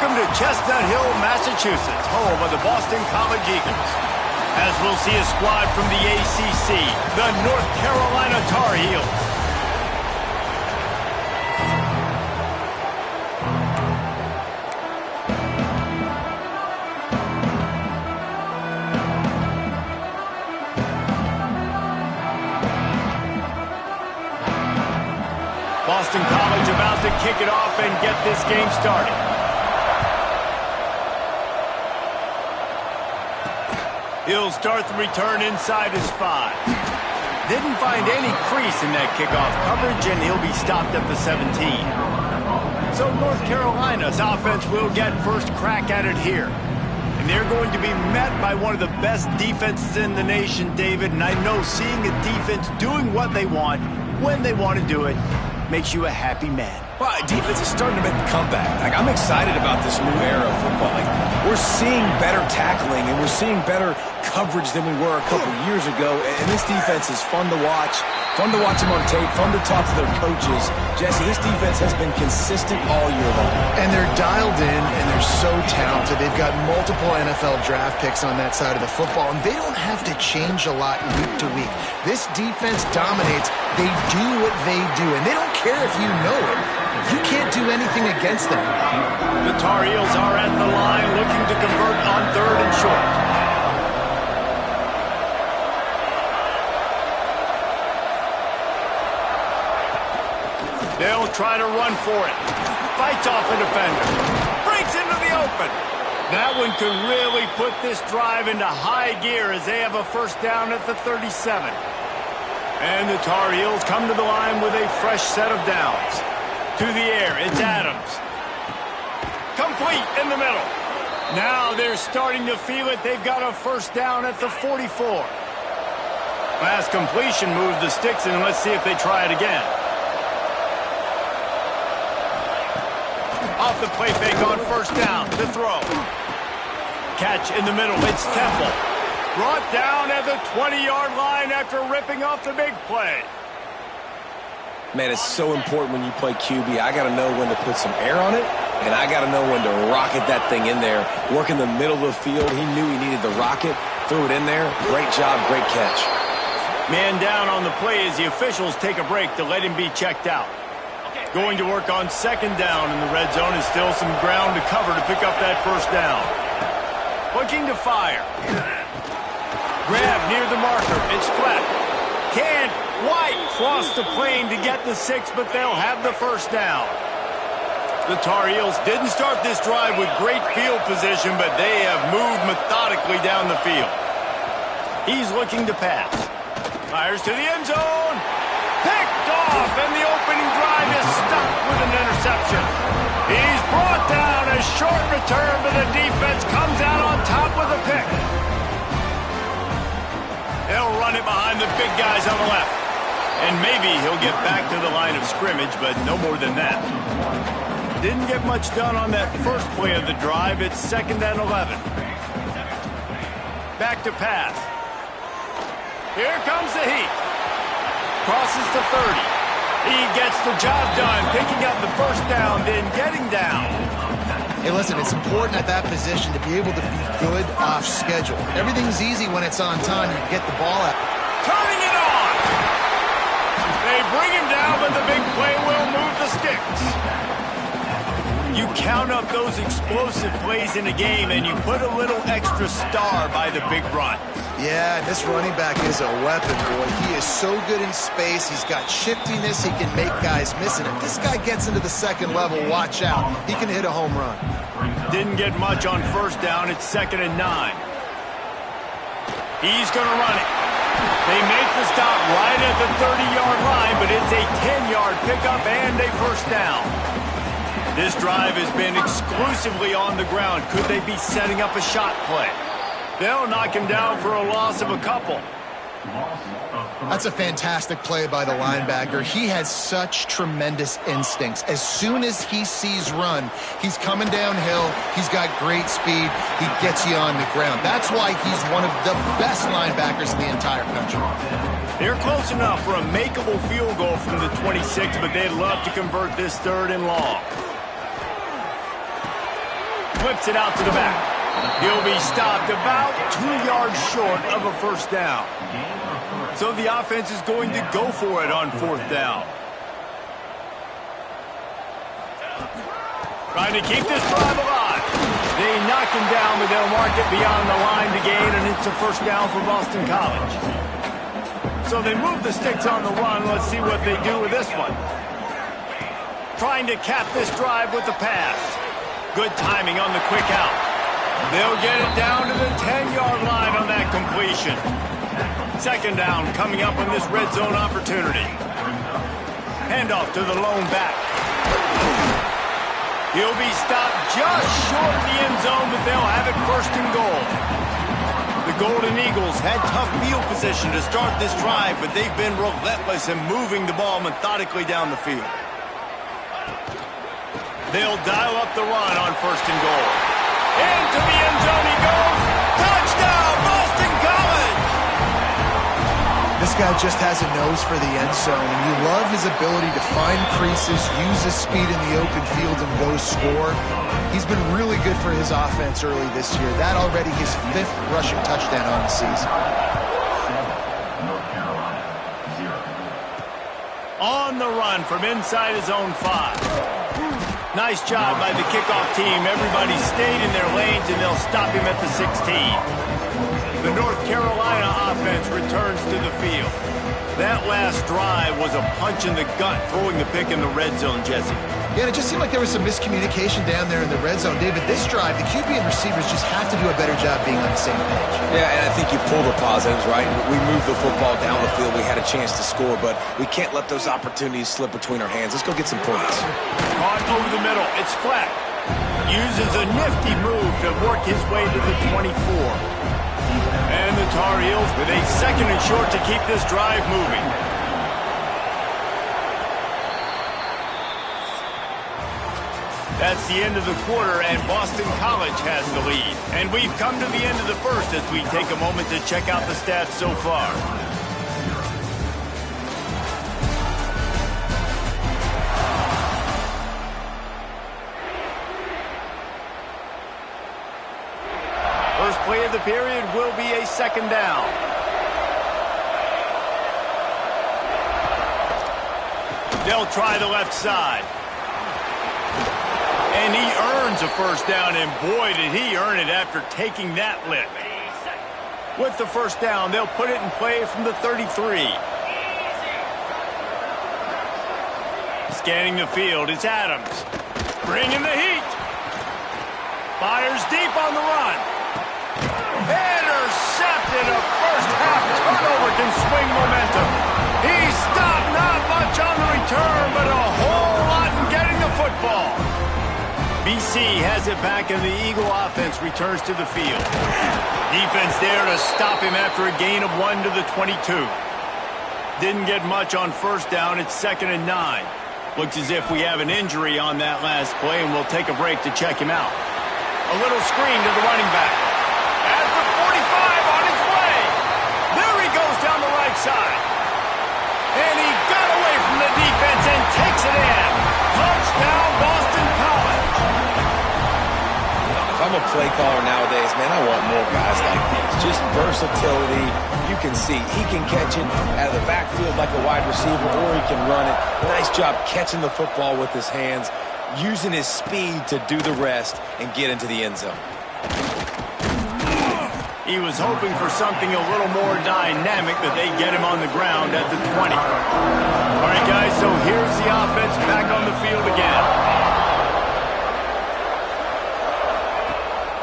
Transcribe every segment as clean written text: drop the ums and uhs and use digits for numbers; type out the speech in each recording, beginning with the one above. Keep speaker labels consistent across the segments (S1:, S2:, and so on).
S1: Welcome to Chestnut Hill, Massachusetts, home of the Boston College Eagles. As we'll see a squad from the ACC, the North Carolina Tar Heels. Boston College about to kick it off and get this game started. He'll start the return inside his 5. Didn't find any crease in that kickoff coverage, and he'll be stopped at the 17. So North Carolina's offense will get first crack at it here. And they're going to be met by one of the best defenses in the nation, David. And I know seeing a defense doing what they want, when they want to do it, makes you a happy man.
S2: Well, defense is starting to make a comeback. I'm excited about this new era of football. We're seeing better tackling, and we're seeing better coverage than we were a couple years ago. And this defense is fun to watch. Fun to watch them on tape. Fun to talk to their coaches. Jesse, this defense has been consistent all year long.
S3: And they're dialed in, and they're so talented. They've got multiple NFL draft picks on that side of the football, and they don't have to change a lot week to week. This defense dominates. They do what they do, and they don't care if you know it. You can't do anything against them.
S1: The Tar Heels are at the line looking to convert on 3rd and short. They'll try to run for it. Fights off a defender. Breaks into the open. That one could really put this drive into high gear as they have a first down at the 37. And the Tar Heels come to the line with a fresh set of downs. To the air, it's Adams. Complete in the middle. Now they're starting to feel it. They've got a first down at the 44. Last completion moved the sticks, and let's see if they try it again. Off the play fake on first down to throw. Catch in the middle, it's Temple. Brought down at the 20-yard line after ripping off the big play.
S2: Man, it's so important when you play QB. I got to know when to put some air on it, and I got to know when to rocket that thing in there. Work in the middle of the field. He knew he needed the rocket. Threw it in there. Great job, great catch.
S1: Man down on the play as the officials take a break to let him be checked out. Going to work on 2nd down in the red zone, and still some ground to cover to pick up that first down. Looking to fire. Grab near the marker. It's flat. Can't quite cross the plane to get the 6, but they'll have the first down. The Tar Heels didn't start this drive with great field position, but they have moved methodically down the field. He's looking to pass. Fires to the end zone. Picked off, and the opening drive is stopped with an interception. He's brought down. A short return, but the defense comes out on top with a pick. They'll run it behind the big guys on the left. And maybe he'll get back to the line of scrimmage, but no more than that. Didn't get much done on that first play of the drive. It's 2nd and 11. Back to pass. Here comes the heat. Crosses the 30. He gets the job done, picking up the first down, then getting down.
S3: Hey, listen, it's important at that position to be able to be good off schedule. Everything's easy when it's on time. You get the ball out.
S1: Turning it on! They bring him down, but the big play will move the sticks. You count up those explosive plays in a game, and you put a little extra star by the big run.
S3: Yeah, this running back is a weapon, boy. He is so good in space. He's got shiftiness. He can make guys miss it. If this guy gets into the 2nd level, watch out. He can hit a home run.
S1: Didn't get much on first down. It's 2nd and 9. He's going to run it. They make the stop right at the 30-yard line, but it's a 10-yard pickup and a first down. This drive has been exclusively on the ground. Could they be setting up a shot play? They'll knock him down for a loss of a couple.
S3: That's a fantastic play by the linebacker. He has such tremendous instincts. As soon as he sees run, he's coming downhill. He's got great speed. He gets you on the ground. That's why he's one of the best linebackers in the entire country.
S1: They're close enough for a makeable field goal from the 26, but they'd love to convert this 3rd and long. flips it out to the back. He'll be stopped about 2 yards short of a first down. So the offense is going to go for it on 4th down. Trying to keep this drive alive. They knock him down, but they'll mark it beyond the line to gain, and it's a first down for Boston College. So they move the sticks on the run. Let's see what they do with this one. Trying to cap this drive with the pass. Good timing on the quick out. They'll get it down to the 10-yard line on that completion. 2nd down coming up on this red zone opportunity. Handoff to the lone back. He'll be stopped just short of the end zone, but they'll have it 1st and goal. The Golden Eagles had tough field position to start this drive, but they've been relentless in moving the ball methodically down the field. They'll dial up the run on 1st and goal. Into the end zone he goes. Touchdown, Boston College!
S3: This guy just has a nose for the end zone, and you love his ability to find creases, use his speed in the open field, and go score. He's been really good for his offense early this year. That already his 5th rushing touchdown on the season.
S1: On the run from inside his own 5. Nice job by the kickoff team. Everybody stayed in their lanes, and they'll stop him at the 16. The North Carolina offense returns to the field. That last drive was a punch in the gut, throwing the pick in the red zone, Jesse.
S3: Yeah, and it just seemed like there was some miscommunication down there in the red zone. David, this drive, the QB and receivers just have to do a better job being on the same page.
S2: Yeah, and I think you pull the positives, right? We moved the football down the field. We had a chance to score, but we can't let those opportunities slip between our hands. Let's go get some points.
S1: Caught over the middle. It's Fleck. Uses a nifty move to work his way to the 24. And the Tar Heels with a 2nd and short to keep this drive moving. That's the end of the quarter, and Boston College has the lead. And we've come to the end of the 1st as we take a moment to check out the stats so far. First play of the period will be a 2nd down. They'll try the left side. And he earns a first down, and boy, did he earn it after taking that lick. With the first down, they'll put it in play from the 33. Scanning the field, it's Adams. Bringing the heat. Fires deep on the run. Intercepted. A first-half turnover can swing momentum. He stopped, not much on the return, but a whole lot in getting the football. BC has it back, and the Eagle offense returns to the field. Defense there to stop him after a gain of 1 to the 22. Didn't get much on first down. It's 2nd and 9. Looks as if we have an injury on that last play, and we'll take a break to check him out. A little screen to the running back. At the 45 on his way. There he goes down the right side. And he got away from the defense and takes it in. Touchdown, Boston College.
S2: If I'm a play caller nowadays, man, I want more guys like these. Just versatility. You can see he can catch it out of the backfield like a wide receiver, or he can run it. Nice job catching the football with his hands, using his speed to do the rest and get into the end zone.
S1: He was hoping for something a little more dynamic, but they get him on the ground at the 20. All right, guys, so here's the offense back on the field again.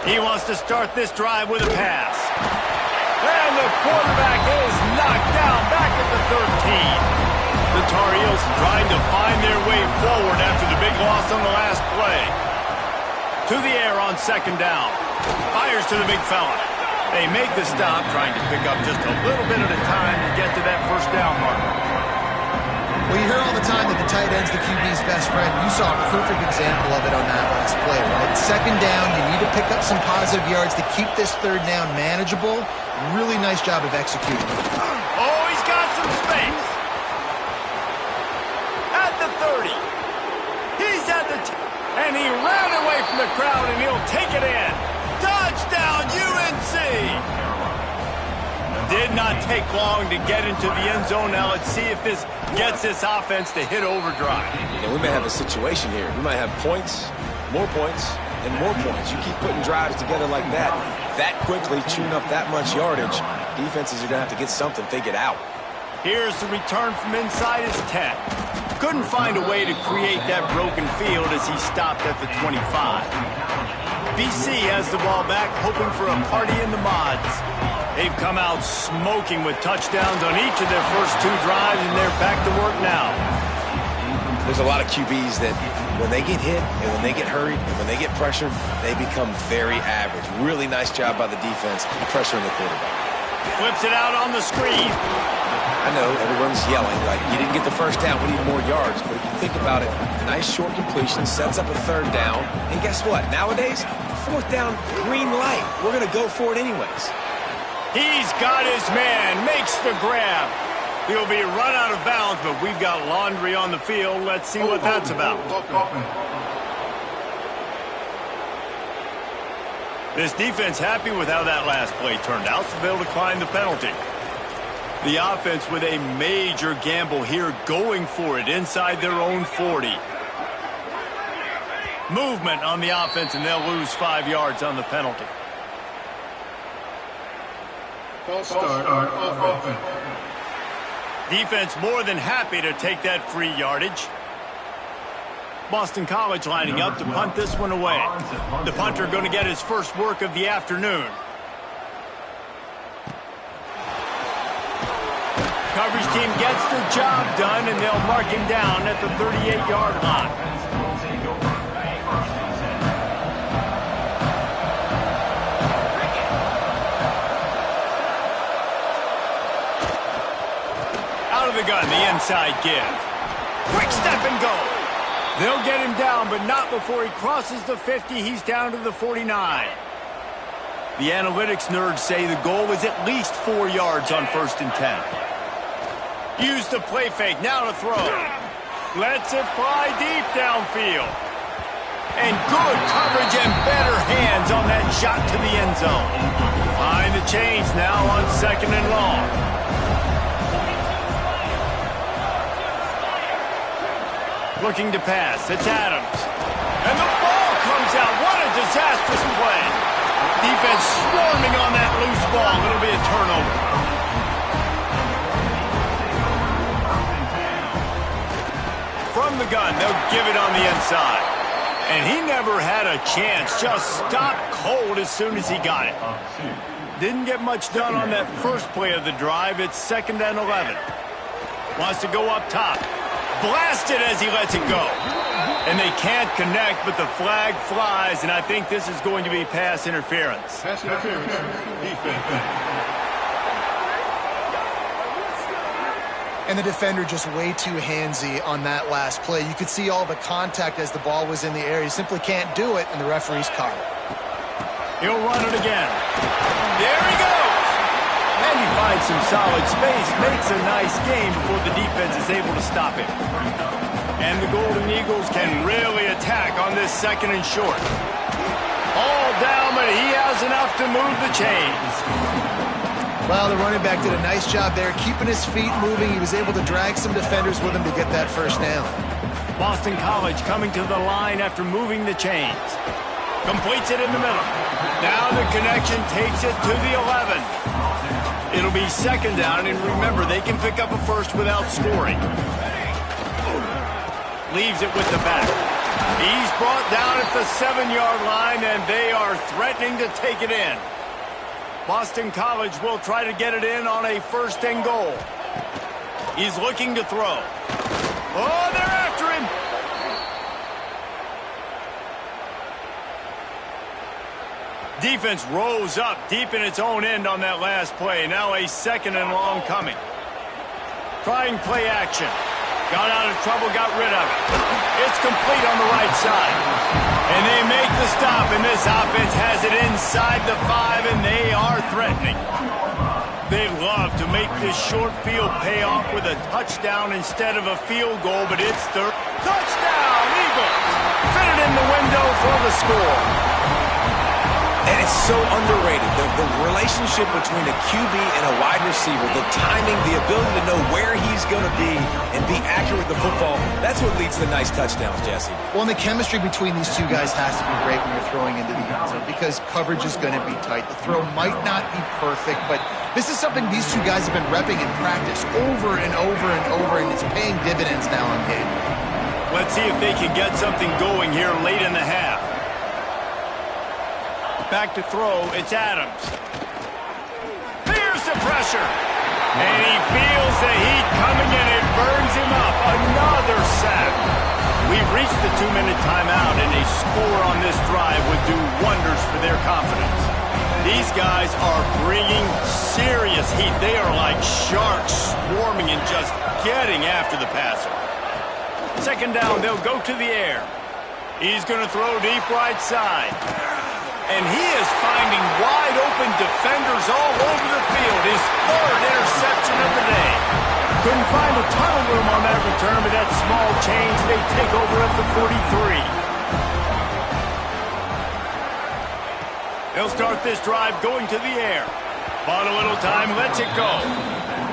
S1: He wants to start this drive with a pass. And the quarterback is knocked down back at the 13. The Tar Heels trying to find their way forward after the big loss on the last play. To the air on 2nd down. Fires to the big fella. They make the stop, trying to pick up just a little bit at a time to get to that first down marker.
S3: Well, you hear all the time that the tight end's the QB's best friend. You saw a perfect example of it on that last play, right? 2nd down, you need to pick up some positive yards to keep this 3rd down manageable. Really nice job of executing.
S1: Oh, he's got some space. At the 30. He's at the And he ran away from the crowd, and he'll take it in. Touchdown, UNC! Did not take long to get into the end zone. Now let's see if this gets this offense to hit overdrive.
S2: Yeah, we may have a situation here. We might have points, and more points. You keep putting drives together like that quickly, chewing up that much yardage, defenses are going to have to get something figured out.
S1: Here's the return from inside his 10. Couldn't find a way to create that broken field as he stopped at the 25. BC has the ball back, hoping for a party in the mods. They've come out smoking with touchdowns on each of their first 2 drives, and they're back to work now.
S2: There's a lot of QBs that when they get hit and when they get hurried and when they get pressured, they become very average. Really nice job by the defense pressuring the quarterback.
S1: Flips it out on the screen.
S2: I know everyone's yelling, like, you didn't get the first down, we need more yards. But if you think about it, nice short completion, sets up a 3rd down. And guess what? Nowadays, 4th down, green light. We're going to go for it anyways.
S1: He's got his man, makes the grab. He'll be run out of bounds, but we've got laundry on the field. Let's see what that's about. This defense happy with how that last play turned out, so they'll decline the penalty. The offense with a major gamble here, going for it inside their own 40. Movement on the offense, and they'll lose 5 yards on the penalty.
S4: False start on offense.
S1: Defense more than happy to take that free yardage. Boston College lining up to punt this one away. The punter going to get his first work of the afternoon. Coverage team gets the job done, and they'll mark him down at the 38-yard line. Out of the gun, the inside give. Quick step and go. They'll get him down, but not before he crosses the 50. He's down to the 49. The analytics nerds say the goal is at least 4 yards on 1st and 10. Use the play fake, now to throw. Lets it fly deep downfield. And good coverage and better hands on that shot to the end zone. Behind the chains now on 2nd and long. Looking to pass, it's Adams. And the ball comes out. What a disastrous play. Defense swarming on that loose ball. It'll be a turnover. From the gun, they'll give it on the inside. And he never had a chance. Just stopped cold as soon as he got it. Didn't get much done on that first play of the drive. It's 2nd and 11. Wants to go up top. Blasted as he lets it go. And they can't connect, but the flag flies, and I think this is going to be pass interference.
S4: Pass interference. Defense.
S3: And the defender just way too handsy on that last play. You could see all the contact as the ball was in the air. He simply can't do it, and the referee's caught it.
S1: He'll run it again. There he goes! And he finds some solid space, makes a nice game before the defense is able to stop him. And the Golden Eagles can really attack on this 2nd and short. All down, but he has enough to move the chains.
S3: Well, the running back did a nice job there, keeping his feet moving. He was able to drag some defenders with him to get that first down.
S1: Boston College coming to the line after moving the chains. Completes it in the middle. Now the connection takes it to the 11. It'll be 2nd down, and remember, they can pick up a first without scoring. Leaves it with the back. He's brought down at the 7-yard line, and they are threatening to take it in. Boston College will try to get it in on a 1st and goal. He's looking to throw. Oh, they're after him. Defense rose up deep in its own end on that last play. Now a 2nd and long coming. Trying play action. Got out of trouble, got rid of it. It's complete on the right side. And they make the stop, and this offense has it inside the 5, and they are threatening. They'd love to make this short field pay off with a touchdown instead of a field goal, but it's third. Touchdown, Eagles! Fit it in the window for the score.
S2: And it's so underrated. The relationship between a QB and a wide receiver, the timing, the ability to know where he's going to be and be accurate with the football, that's what leads to nice touchdowns, Jesse.
S3: Well, and the chemistry between these two guys has to be great when you're throwing into the end zone because coverage is going to be tight. The throw might not be perfect, but this is something these two guys have been repping in practice over and over and over, and it's paying dividends now on game.
S1: Let's see if they can get something going here late in the half. Back to throw, it's Adams. Here's the pressure. And he feels the heat coming and it burns him up. Another sack. We've reached the 2-minute timeout and a score on this drive would do wonders for their confidence. These guys are bringing serious heat. They are like sharks swarming and just getting after the passer. Second down, they'll go to the air. He's going to throw deep right side. And he is finding wide-open defenders all over the field. His third interception of the day. Couldn't find a ton of room on that return, but that small change, they take over at the 43. They'll start this drive going to the air. Bought a little time, lets it go.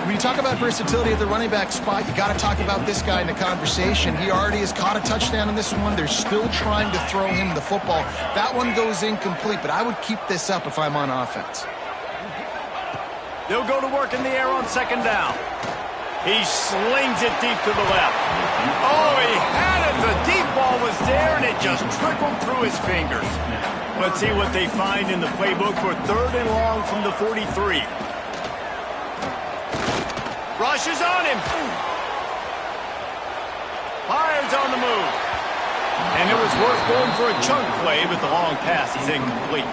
S3: When you talk about versatility at the running back spot, you got to talk about this guy in the conversation. He already has caught a touchdown in this one. They're still trying to throw him the football. That one goes incomplete, but I would keep this up if I'm on offense.
S1: They'll go to work in the air on second down. He slings it deep to the left. Oh, he had it. The deep ball was there, and it just trickled through his fingers. Let's see what they find in the playbook for third and long from the 43. Rushes on him. Byers on the move. And it was worth going for a chunk play, but the long pass is incomplete.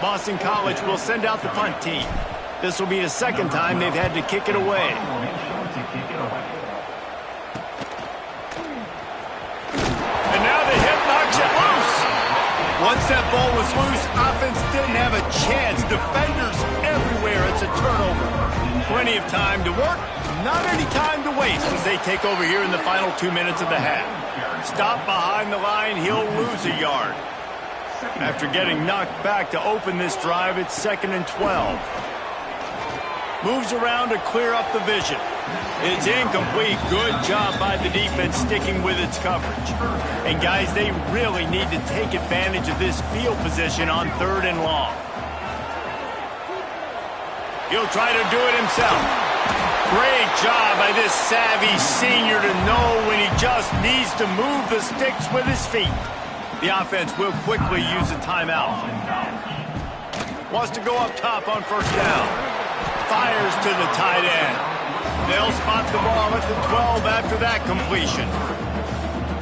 S1: Boston College will send out the punt team. This will be the second time they've had to kick it away. And now the hit knocks it loose. Once that ball was loose, offense didn't have a chance. Defenders everywhere. It's a turnover. Plenty of time to work, not any time to waste as they take over here in the final 2 minutes of the half. Stop behind the line, he'll lose a yard. After getting knocked back to open this drive, it's 2nd and 12. Moves around to clear up the vision. It's incomplete. Good job by the defense sticking with its coverage. And guys, they really need to take advantage of this field position on third and long. He'll try to do it himself. Great job by this savvy senior to know when he just needs to move the sticks with his feet. The offense will quickly use a timeout. Wants to go up top on first down. Fires to the tight end. They'll spot the ball at the 12 after that completion.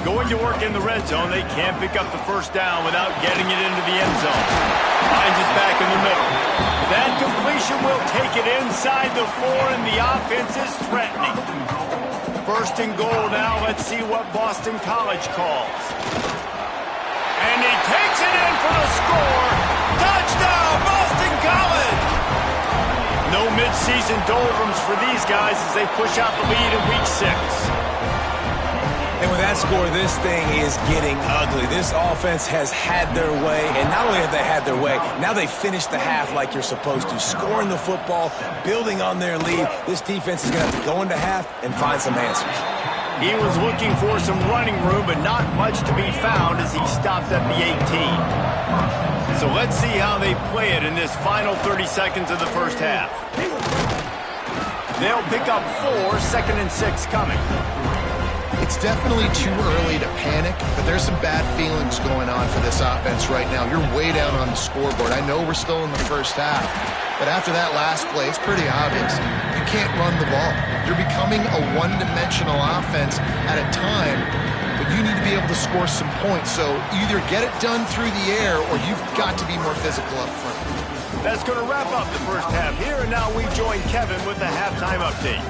S1: Going to work in the red zone, they can't pick up the first down without getting it into the end zone. Finds his back in the middle. That completion will take it inside the 4, and the offense is threatening. First and goal now. Let's see what Boston College calls. And he takes it in for the score. Touchdown, Boston College! No midseason doldrums for these guys as they push out the lead in Week 6.
S2: And with that score, this thing is getting ugly. This offense has had their way, and not only have they had their way, now they finished the half like you're supposed to, scoring the football, building on their lead. This defense is going to have to go into half and find some answers.
S1: He was looking for some running room, but not much to be found as he stopped at the 18. So let's see how they play it in this final 30 seconds of the first half. They'll pick up 4, 2nd and 6 coming.
S3: It's definitely too early to panic, but there's some bad feelings going on for this offense right now. You're way down on the scoreboard. I know we're still in the first half, but after that last play, it's pretty obvious. You can't run the ball. You're becoming a one-dimensional offense at a time, but you need to be able to score some points. So either get it done through the air or you've got to be more physical up front.
S1: That's going to wrap up the first half here, and now we join Kevin with the halftime update.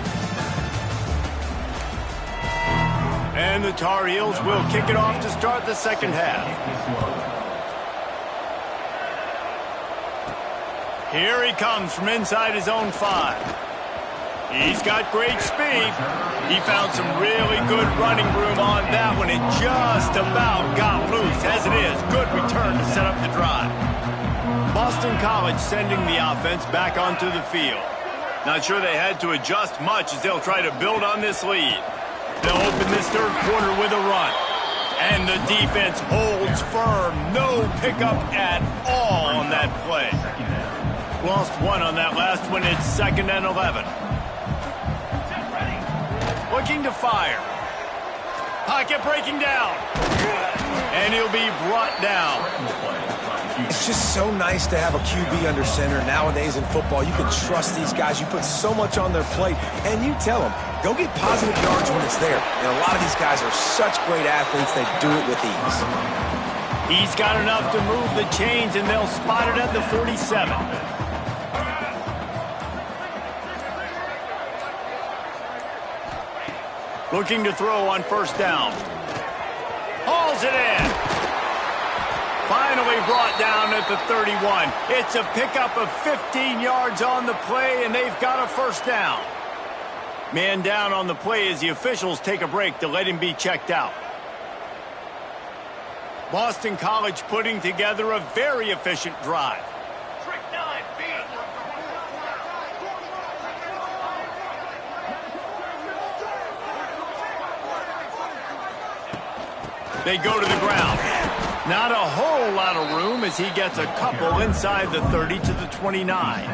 S1: And the Tar Heels will kick it off to start the second half. Here he comes from inside his own 5. He's got great speed. He found some really good running room on that one. It just about got loose. As it is, good return to set up the drive. Boston College sending the offense back onto the field. Not sure they had to adjust much as they'll try to build on this lead. They'll open this third quarter with a run. And the defense holds firm. No pickup at all on that play. Lost one on that last one. It's 2nd and 11. Looking to fire. Pocket breaking down. And he'll be brought down.
S2: It's just so nice to have a QB under center. Nowadays in football, you can trust these guys. You put so much on their plate, and you tell them, go get positive yards when it's there. And a lot of these guys are such great athletes, they do it with ease.
S1: He's got enough to move the chains, and they'll spot it at the 47. Looking to throw on 1st down. Hauls it in. Finally brought down at the 31. It's a pickup of 15 yards on the play, and they've got a 1st down. Man down on the play as the officials take a break to let him be checked out. Boston College putting together a very efficient drive. They go to the ground. Not a whole lot of room as he gets a couple inside the 30 to the 29.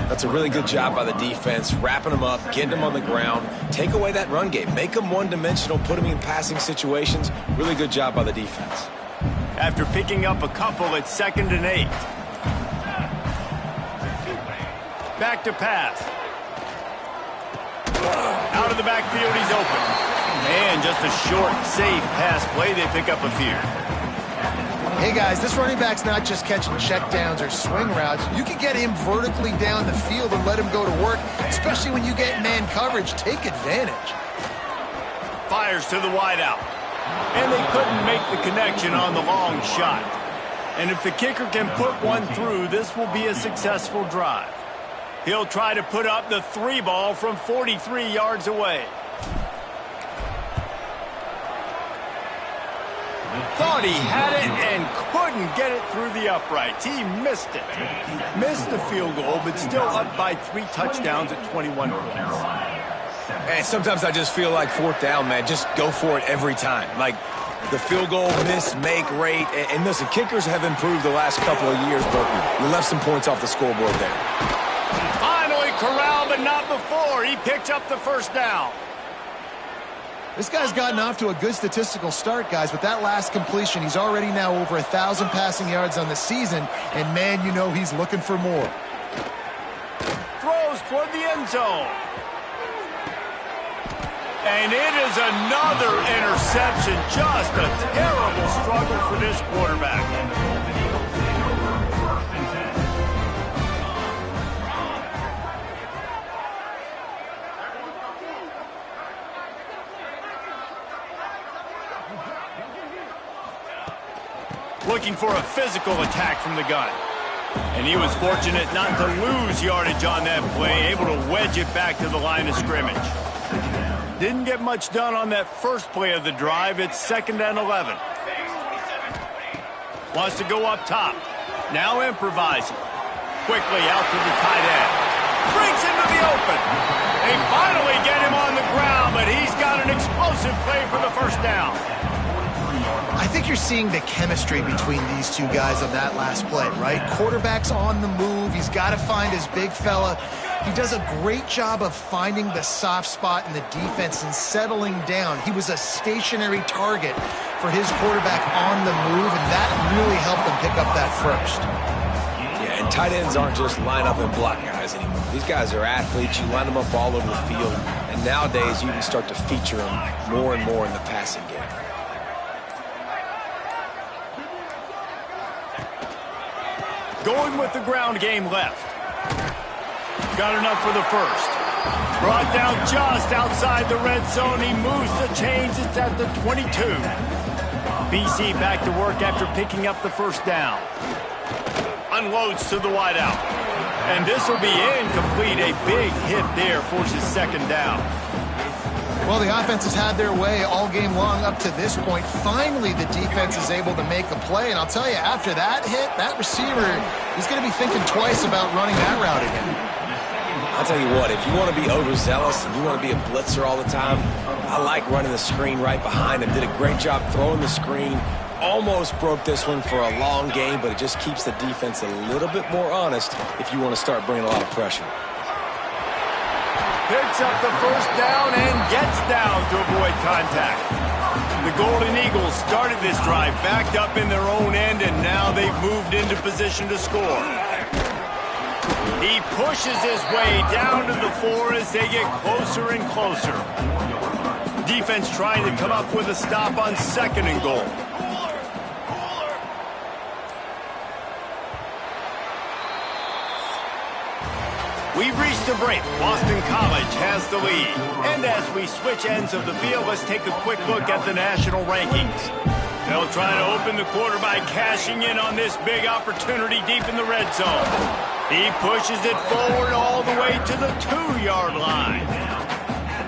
S2: That's a really good job by the defense, wrapping them up, getting them on the ground. Take away that run game. Make them one-dimensional, put them in passing situations. Really good job by the defense.
S1: After picking up a couple, it's 2nd and 8. Back to pass. Out of the backfield, he's open. And just a short, safe pass play. They pick up a few.
S3: Hey, guys, this running back's not just catching checkdowns or swing routes. You can get him vertically down the field and let him go to work, especially when you get man coverage. Take advantage.
S1: Fires to the wideout. And they couldn't make the connection on the long shot. And if the kicker can put one through, this will be a successful drive. He'll try to put up the 3 ball from 43 yards away. Thought he had it and couldn't get it through the uprights. He missed it. Missed the field goal, but still up by 3 touchdowns at 21 points.
S2: And sometimes I just feel like 4th down, man. Just go for it every time. Like the field goal miss, make rate. And listen, kickers have improved the last couple of years, but we left some points off the scoreboard there.
S1: Finally corralled, but not before. He picked up the 1st down.
S3: This guy's gotten off to a good statistical start, guys. With that last completion, he's already now over 1,000 passing yards on the season. And, man, you know he's looking for more.
S1: Throws toward the end zone. And it is another interception. Just a terrible struggle for this quarterback. Looking for a physical attack from the gun. And he was fortunate not to lose yardage on that play, able to wedge it back to the line of scrimmage. Didn't get much done on that first play of the drive. It's 2nd and 11. Wants to go up top. Now improvising. Quickly out to the tight end. Brings into the open. They finally get him on the ground, but he's got an explosive play for the 1st down.
S3: I think you're seeing the chemistry between these two guys on that last play, right? Quarterback's on the move. He's got to find his big fella. He does a great job of finding the soft spot in the defense and settling down. He was a stationary target for his quarterback on the move, and that really helped him pick up that 1st.
S2: Yeah, and tight ends aren't just line up and block guys anymore. These guys are athletes. You line them up all over the field, and nowadays you can start to feature them more and more in the passing game.
S1: Going with the ground game left. Got enough for the 1st. Brought down just outside the red zone. He moves the chains. It's at the 22. BC back to work after picking up the 1st down. Unloads to the wideout. And this will be incomplete. A big hit there forces second down.
S3: Well, the offense has had their way all game long up to this point. Finally, the defense is able to make a play. And I'll tell you, after that hit, that receiver is going to be thinking twice about running that route again.
S2: I'll tell you what, if you want to be overzealous and you want to be a blitzer all the time, I like running the screen right behind him. Did a great job throwing the screen. Almost broke this one for a long game, but it just keeps the defense a little bit more honest if you want to start bringing a lot of pressure.
S1: Picks up the first down and gets down to avoid contact. The Golden Eagles started this drive backed up in their own end, and now they've moved into position to score. He pushes his way down to the 4 as they get closer and closer. Defense trying to come up with a stop on 2nd and goal. We've reached a break. Boston College has the lead. And as we switch ends of the field, let's take a quick look at the national rankings. They'll try to open the quarter by cashing in on this big opportunity deep in the red zone. He pushes it forward all the way to the 2-yard line.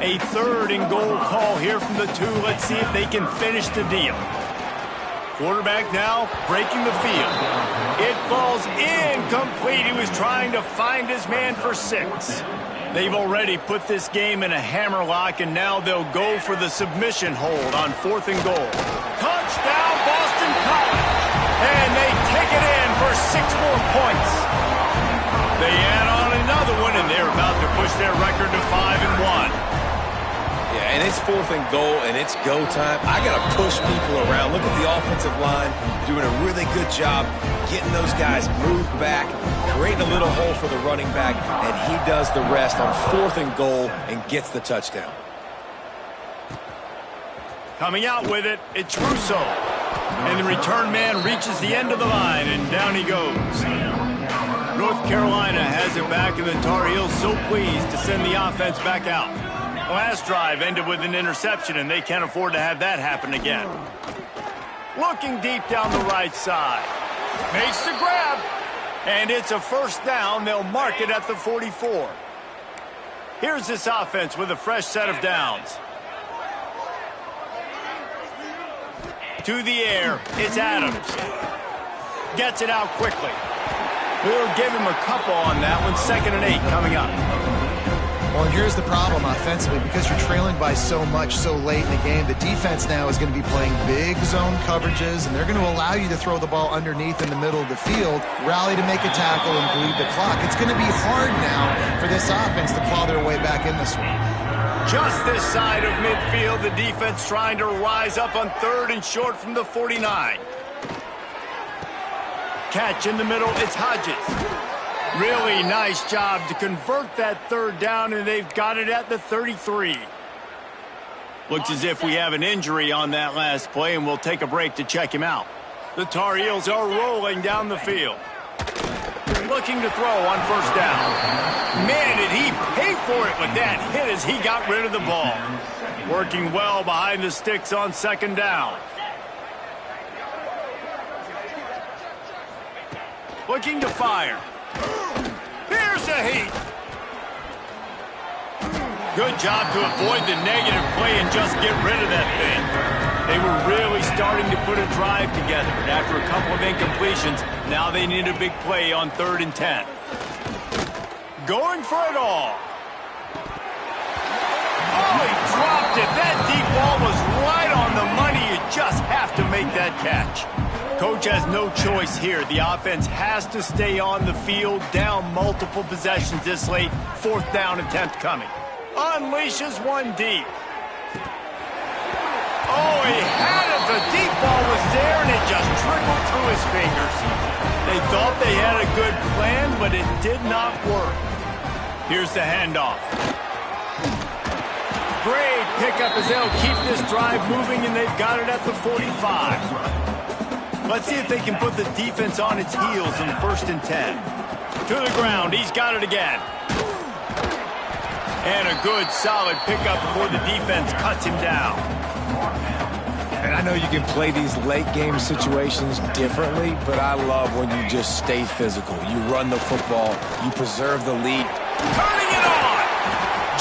S1: A 3rd and goal call here from the 2. Let's see if they can finish the deal. Quarterback now breaking the field. It falls incomplete. He was trying to find his man for 6. They've already put this game in a hammerlock, and now they'll go for the submission hold on 4th and goal. Touchdown, Boston College! And they take it in for 6 more points. They add on another one, and they're about to push their record to 5-1.
S2: Yeah, and it's 4th and goal, and it's go time. I got to push people around. Look at the offensive line doing a really good job getting those guys moved back, creating a little hole for the running back, and he does the rest on 4th and goal and gets the touchdown.
S1: Coming out with it, it's Russo. And the return man reaches the end of the line, and down he goes. North Carolina has it back, and the Tar Heels so pleased to send the offense back out. Last drive ended with an interception, and they can't afford to have that happen again. Looking deep down the right side. Makes the grab. And it's a 1st down. They'll mark it at the 44. Here's this offense with a fresh set of downs. To the air. It's Adams. Gets it out quickly. We'll give him a couple on that one. 2nd and 8 coming up.
S3: Well, and here's the problem offensively. Because you're trailing by so much so late in the game, the defense now is going to be playing big zone coverages, and they're going to allow you to throw the ball underneath in the middle of the field, rally to make a tackle, and bleed the clock. It's going to be hard now for this offense to claw their way back in this one.
S1: Just this side of midfield, the defense trying to rise up on 3rd and short from the 49. Catch in the middle, it's Hodges. Really nice job to convert that 3rd down, and they've got it at the 33. Looks as if we have an injury on that last play, and we'll take a break to check him out. The Tar Heels are rolling down the field. Looking to throw on 1st down. Man, did he pay for it with that hit as he got rid of the ball. Working well behind the sticks on 2nd down. Looking to fire. Here's the heat. Good job to avoid the negative play and just get rid of that thing. They were really starting to put a drive together, and after a couple of incompletions, now they need a big play on 3rd and 10. Going for it all. Oh, he dropped it. That deep ball was right on the money. You just have to make that catch. Coach has no choice here. The offense has to stay on the field, down multiple possessions this late. 4th down attempt coming. Unleashes one deep. Oh, he had it. The deep ball was there, and it just trickled through his fingers. They thought they had a good plan, but it did not work. Here's the handoff. Great pickup as they'll keep this drive moving, and they've got it at the 45. Let's see if they can put the defense on its heels in 1st and 10. To the ground. He's got it again. And a good, solid pickup before the defense cuts him down. And
S2: And I know you can play these late game situations differently, but I love when you just stay physical. You run the football, you preserve the lead.
S1: Turning it on!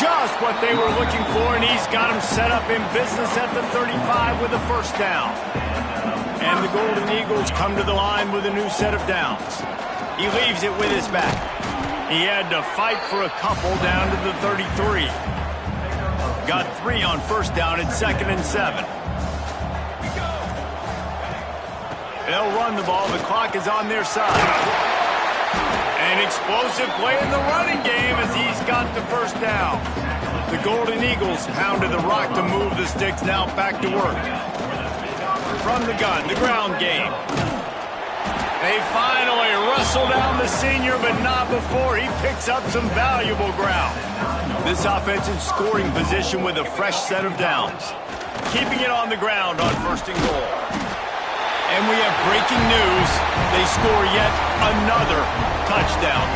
S1: Just what they were looking for, and he's got him set up in business at the 35 with a first down. And the Golden Eagles come to the line with a new set of downs. He leaves it with his back. He had to fight for a couple down to the 33. Got 3 on first down at 2nd and 7. They'll run the ball. The clock is on their side. An explosive play in the running game as he's got the first down. The Golden Eagles pounded the rock to move the sticks. Now back to work. From the gun, the ground game. They finally wrestle down the senior, but not before he picks up some valuable ground. This offense in scoring position with a fresh set of downs. Keeping it on the ground on 1st and goal. And we have breaking news. They score yet another touchdown.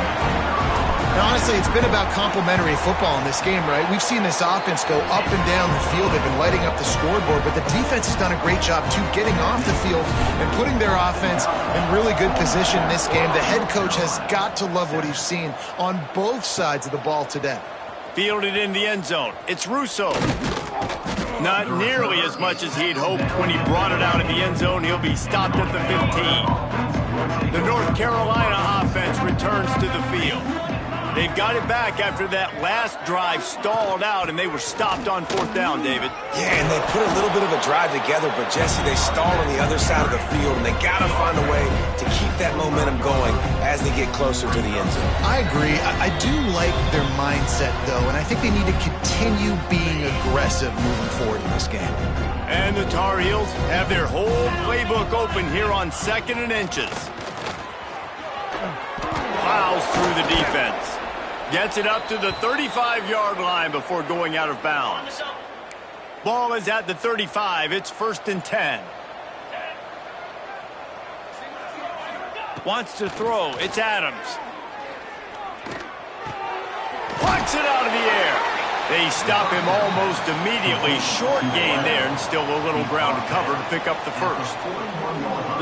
S3: And honestly, it's been about complementary football in this game, right? We've seen this offense go up and down the field. They've been lighting up the scoreboard, but the defense has done a great job, too, getting off the field and putting their offense in really good position in this game. The head coach has got to love what he's seen on both sides of the ball today.
S1: Fielded in the end zone. It's Russo. Not nearly as much as he'd hoped when he brought it out of the end zone. He'll be stopped at the 15. The North Carolina offense returns to the field. They've got it back after that last drive stalled out, and they were stopped on 4th down, David.
S2: Yeah, and they put a little bit of a drive together, but, Jesse, they stalled on the other side of the field, and they got to find a way to keep that momentum going as they get closer to the end zone.
S3: I agree. I do like their mindset, though, and I think they need to continue being aggressive moving forward in this game.
S1: And the Tar Heels have their whole playbook open here on 2nd and inches. Plows through the defense. Gets it up to the 35-yard line before going out of bounds. Ball is at the 35. It's 1st and 10. Wants to throw. It's Adams. Plucks it out of the air. They stop him almost immediately. Short gain there, and still a little ground to cover to pick up the first.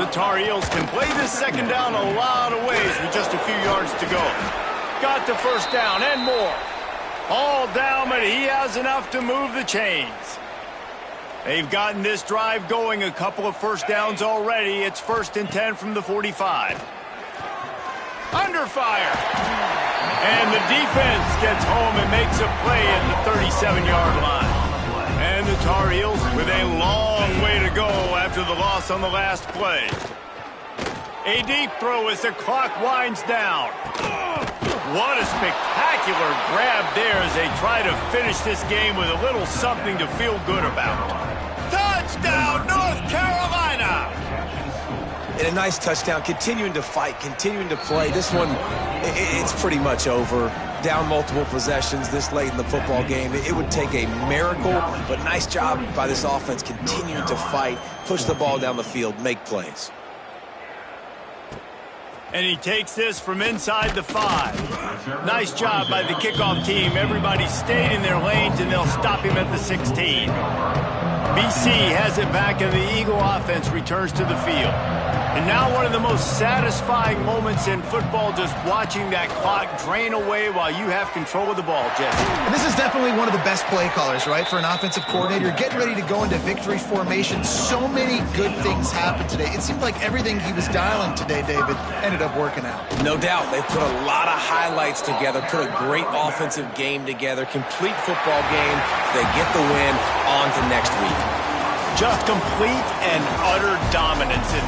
S1: The Tar Heels can play this 2nd down a lot of ways with just a few yards to go. Got the first down and more. All down, but he has enough to move the chains. They've gotten this drive going, a couple of first downs already. It's 1st and 10 from the 45. Under fire. And the defense gets home and makes a play at the 37-yard line. And the Tar Heels with a long way to go after the loss on the last play. A deep throw as the clock winds down. What a spectacular grab there as they try to finish this game with a little something to feel good about. Touchdown, North Carolina!
S2: And a nice touchdown, continuing to fight, continuing to play. This one, it's pretty much over. Down multiple possessions this late in the football game. It would take a miracle, but nice job by this offense continuing to fight, push the ball down the field, make plays.
S1: And he takes this from inside the 5. Nice job by the kickoff team. Everybody stayed in their lanes, and they'll stop him at the 16. BC has it back, and the Eagle offense returns to the field. And now one of the most satisfying moments in football, just watching that clock drain away while you have control of the ball, Jesse.
S3: And this is definitely one of the best play callers, right, for an offensive coordinator. Getting ready to go into victory formation. So many good things happened today. It seemed like everything he was dialing today, David, ended up working out.
S2: No doubt. They've put a lot of highlights together, put a great offensive game together, complete football game. They get the win on to next week.
S1: Just complete and utter dominance in